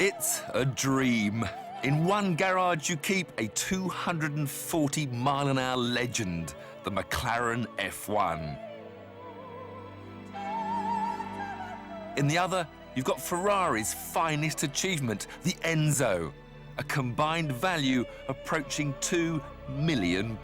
It's a dream. In one garage, you keep a 240-mile-an-hour legend, the Mclaren F1. In the other, you've got Ferrari's finest achievement, the Enzo, a combined value approaching £2 million.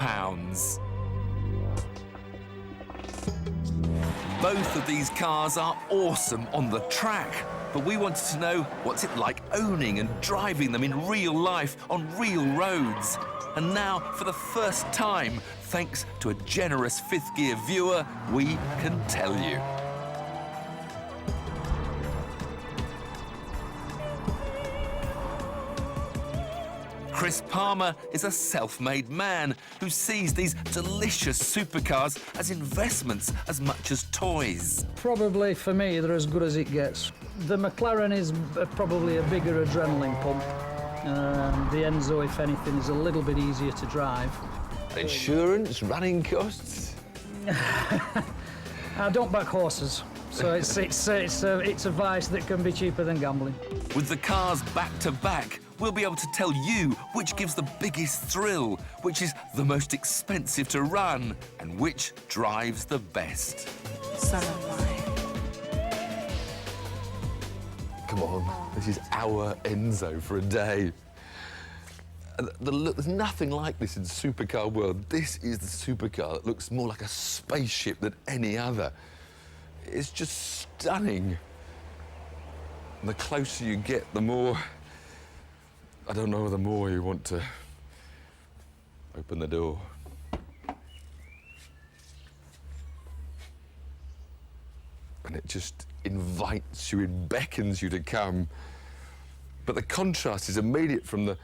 Both of these cars are awesome on the track, but we wanted to know what's it like owning and driving them in real life on real roads. And now, for the first time, thanks to a generous fifth-gear viewer, we can tell you. Chris Palmer is a self-made man who sees these delicious supercars as investments as much as toys. Probably, for me, they're as good as it gets. The McLaren is probably a bigger adrenaline pump. The Enzo, if anything, is a little bit easier to drive. Insurance, running costs? I don't back horses, so it's a vice that can be cheaper than gambling. With the cars back-to-back, we'll be able to tell you which gives the biggest thrill, which is the most expensive to run, and which drives the best. Come on, this is our Enzo for a day. There's nothing like this in the supercar world. This is the supercar that looks more like a spaceship than any other. It's just stunning. And the closer you get, the more... I don't know, the more you want to open the door. And it just invites you, it beckons you to come. But the contrast is immediate from the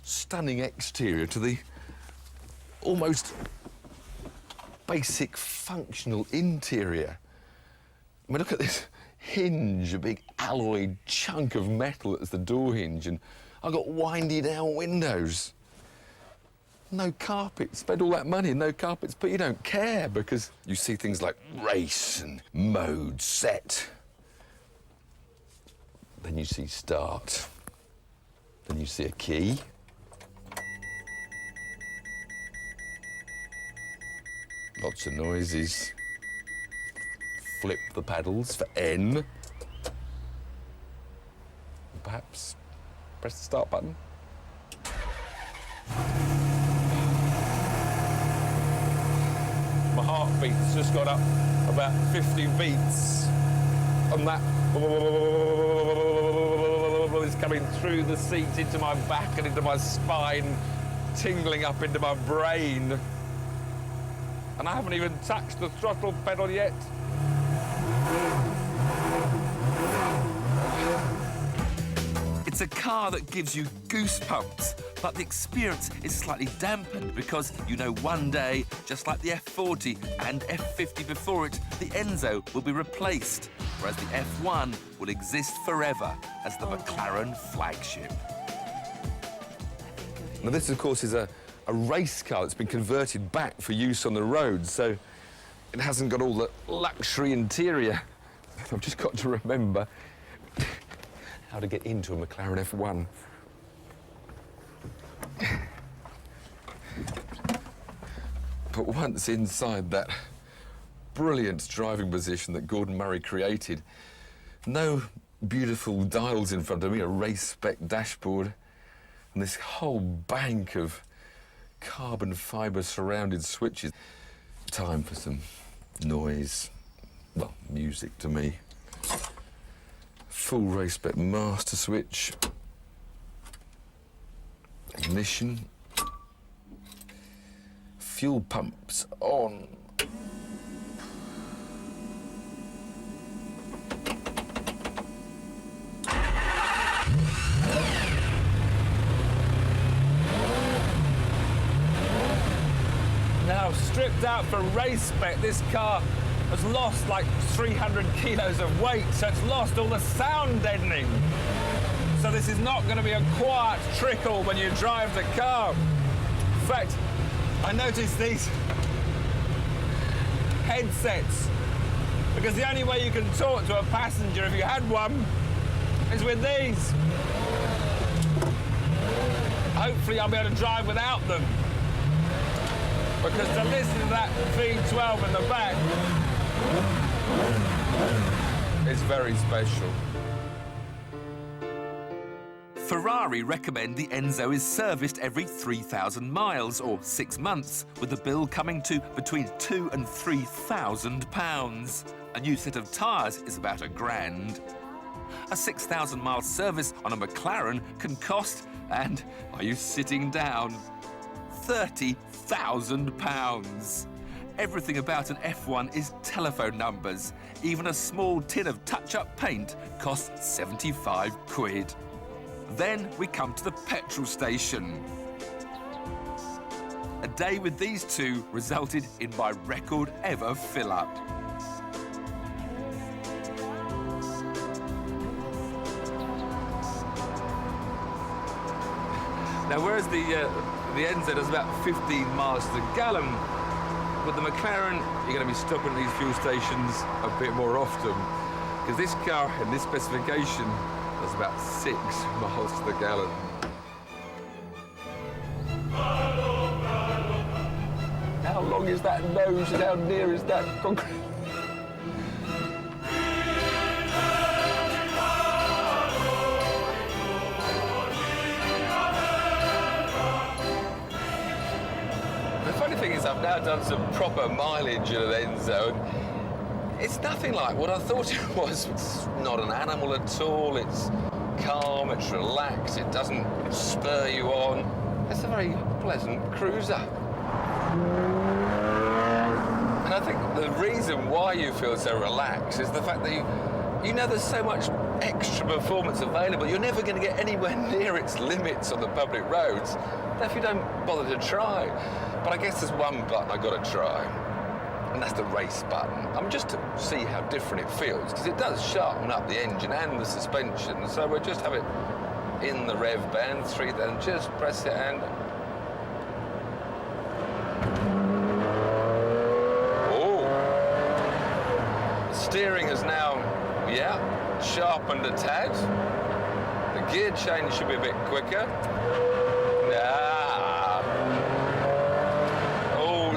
stunning exterior to the almost basic functional interior. I mean, look at this hinge, a big alloy chunk of metal that's the door hinge, and I've got windy down windows. No carpets. Spend all that money and no carpets, but you don't care because you see things like race and mode set. Then you see start. Then you see a key. Lots of noises. Flip the paddles for N. Perhaps press the start button. My heartbeat's just got up about 50 beats, and that is coming through the seat into my back and into my spine, tingling up into my brain. And I haven't even touched the throttle pedal yet. It's a car that gives you goosebumps, but the experience is slightly dampened because you know one day, just like the F40 and F50 before it, the Enzo will be replaced, whereas the F1 will exist forever as the McLaren flagship. Now this, of course, is a race car that's been converted back for use on the road, so it hasn't got all the luxury interior. I've just got to remember how to get into a McLaren F1. But once inside that brilliant driving position that Gordon Murray created, no beautiful dials in front of me, a race-spec dashboard, and this whole bank of carbon fibre surrounded switches. Time for some noise. Well, music to me. Full race-spec master switch. Ignition. Fuel pumps on. Now, stripped out for race spec, this car has lost like 300 kilos of weight, so it's lost all the sound deadening. So this is not going to be a quiet trickle when you drive the car. In fact, I noticed these headsets, because the only way you can talk to a passenger if you had one is with these. hopefully I'll be able to drive without them. Because to listen to that V12 in the back is very special. Ferrari recommend the Enzo is serviced every 3,000 miles or 6 months, with the bill coming to between £2,000 and £3,000. A new set of tyres is about £1,000. A 6,000 mile service on a Mclaren can cost, and are you sitting down, £30,000. Everything about an F1 is telephone numbers. Even a small tin of touch-up paint costs 75 quid. Then we come to the petrol station. A day with these two resulted in my record ever fill-up. Now, whereas the Enzo does about 15 miles to the gallon, with the Mclaren, you're going to be stopping at these fuel stations a bit more often, because this car in this specification does about 6 miles to the gallon. How long is that nose and how near is that concrete? The funny thing is I've now done some proper mileage in an Enzo, and it's nothing like what I thought it was. It's not an animal at all. It's calm, it's relaxed, it doesn't spur you on. It's a very pleasant cruiser. And I think the reason why you feel so relaxed is the fact that you know there's so much extra performance available. You're never going to get anywhere near its limits on the public roads if you don't bother to try. But I guess there's one button I've got to try, and that's the race button. Just to see how different it feels, because it does sharpen up the engine and the suspension. So we'll just have it in the rev band, 3, then just press it and... Oh! The steering is now, sharpened a tad. The gear change should be a bit quicker.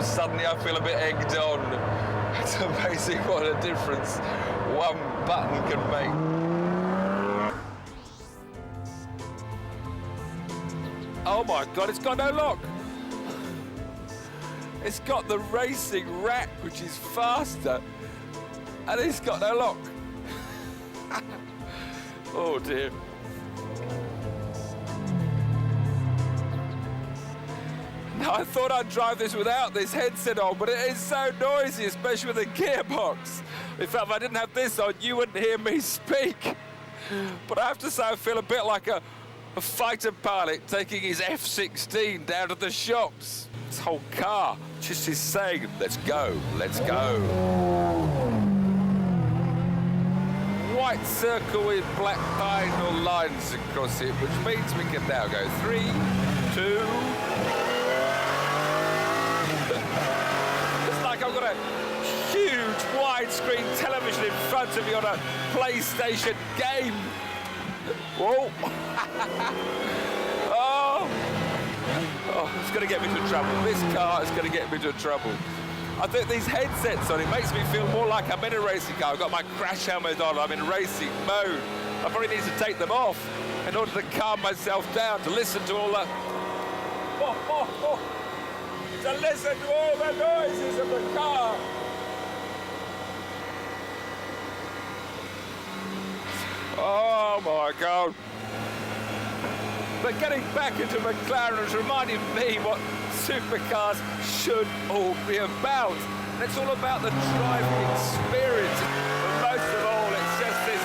Suddenly I feel a bit egged on. It's amazing what a difference one button can make. Oh my God, it's got no lock. It's got the racing rack, which is faster, and it's got no lock. Oh dear. Now, I thought I'd drive this without this headset on, but it is so noisy, especially with the gearbox. In fact, if I didn't have this on, you wouldn't hear me speak. But I have to say, I feel a bit like a fighter pilot taking his F-16 down to the shops. This whole car just is saying, let's go, let's go. White circle with black diagonal lines across it, which means we can now go 3, 2... It's like I've got a huge widescreen television in front of me on a PlayStation game. Whoa. Oh, it's going to get me into trouble. This car is going to get me into trouble. I think these headsets on, it makes me feel more like I'm in a racing car. I've got my crash helmet on, I'm in racing mode. I probably need to take them off in order to calm myself down, to listen to all the... to listen to all the noises of the car. Oh my God. But getting back into McLaren has reminded me what supercars should all be about. And it's all about the driving experience. But most of all, it's just this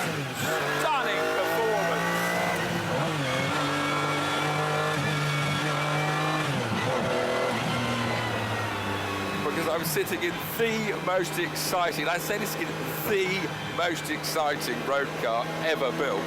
stunning performance. Because I'm sitting in the most exciting, I say this again, the most exciting road car ever built.